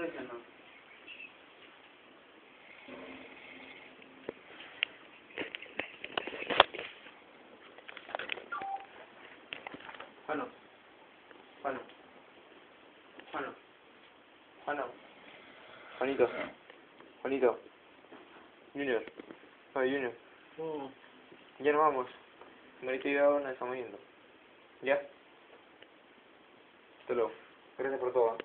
estoy diciendo. Juano. Juano. Juano. Juano. Juanito. Juanito. Junior. Oye, Junior. Ya nos vamos. Marito y yo nos estamos yendo. ¿Ya? Hasta luego. Gracias por todo.